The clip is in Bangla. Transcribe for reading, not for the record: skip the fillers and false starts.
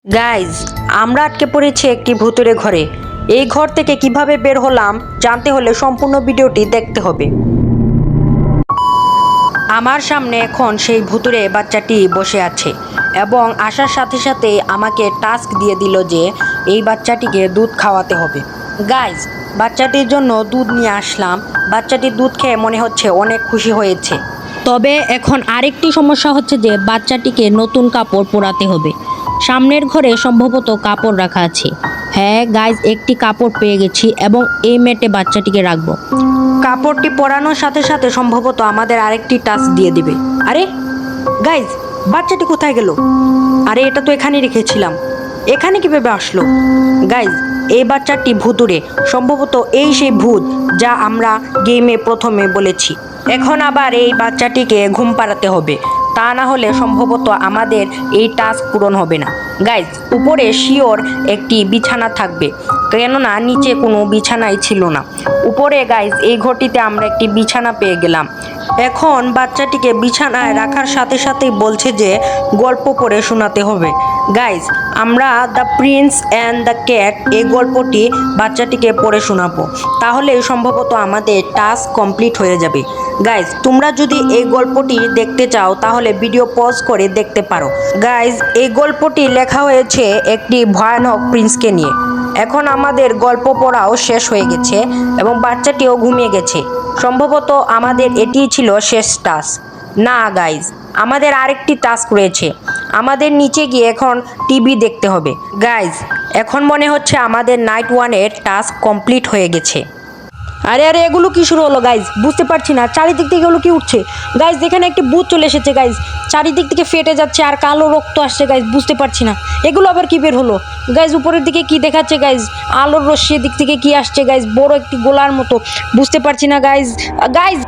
গাইজ, আমরা আটকে পড়েছি একটি ভুতুড়ে ঘরে। এই ঘর থেকে কিভাবে বের হলাম জানতে হলে সম্পূর্ণ ভিডিওটি দেখতে হবে। আমার সামনে এখন সেই ভুতুড়ে বাচ্চাটি বসে আছে এবং আসার সাথে সাথে আমাকে টাস্ক দিয়ে দিল যে এই বাচ্চাটিকে দুধ খাওয়াতে হবে। গাইজ, বাচ্চাটির জন্য দুধ নিয়ে আসলাম। বাচ্চাটির দুধ খেয়ে মনে হচ্ছে অনেক খুশি হয়েছে। তবে এখন আরেকটি সমস্যা হচ্ছে যে বাচ্চাটিকে নতুন কাপড় পরাতে হবে। সামনের ঘরে সম্ভবত কাপড় রাখা আছে। হ্যাঁ গাইজ, একটি কাপড় পেয়ে গেছি এবং এই ম্যাটে বাচ্চাটিকে রাখবো। কাপড়টি পরানোর সাথে সাথে সম্ভবত আমাদের আরেকটি টাস্ক দিয়ে দিবে। আরে গাইজ, বাচ্চাটি কোথায় গেল? আরে এটা তো এখানে রেখেছিলাম, এখানে কিভাবে আসলো? গাইজ, এই বাচ্চাটি ভুতুড়ে, সম্ভবত এই সেই ভূত যা আমরা গেমে প্রথমে বলেছি। এখন আবার এই বাচ্চাটিকে ঘুম পাড়াতে হবে, তা না হলে সম্ভবত আমাদের এই টাস্ক পূরণ হবে না। গাইজ, উপরে শিওর একটি বিছানা থাকবে, কেননা নিচে কোনো বিছানাই ছিল না। উপরে গাইজ এই ঘরটিতে আমরা একটি বিছানা পেয়ে গেলাম। এখন বাচ্চাটিকে বিছানায় রাখার সাথে সাথেই বলছে যে গল্প পড়ে শোনাতে হবে। গাইজ, আমরা the Prince and the cat এই গল্পটি বাচ্চাটিকে পড়ে শোনাবো, তাহলে সম্ভবত আমাদের টাস্ক কমপ্লিট হয়ে যাবে। গাইজ, তোমরা যদি এই গল্পটি দেখতে চাও তাহলে ভিডিও পজ করে দেখতে পারো। গাইজ, এই গল্পটি লেখা হয়েছে একটি ভয়ানক প্রিন্সকে নিয়ে। এখন আমাদের গল্প পড়াও শেষ হয়ে গেছে এবং বাচ্চাটিও ঘুমিয়ে গেছে। সম্ভবত আমাদের এটিই ছিল শেষ টাস্ক। না গাইজ, আমাদের আরেকটি টাস্ক রয়েছে। আমাদের নিচে গিয়ে এখন টিভি দেখতে হবে। গাইজ, এখন মনে হচ্ছে আমাদের নাইট ওয়ানের টাস্ক কমপ্লিট হয়ে গেছে। আরে আরে, এগুলো কি শুরু হলো গাইজ? বুঝতে পারছি না, চারিদিক থেকে এগুলো কি উঠছে? গাইজ, এখানে একটি ভূত চলে এসেছে গাইজ, চারিদিক থেকে ফেটে যাচ্ছে আর কালো রক্ত আসছে গাইজ, বুঝতে পারছি না এগুলো আবার কি বের হলো। গাইজ, উপরের দিকে কি দেখাচ্ছে গাইজ? আলোর রশ্মির দিক থেকে কি আসছে গাইজ? বড় একটি গোলার মতো, বুঝতে পারছি না গাইজ। গাইজ,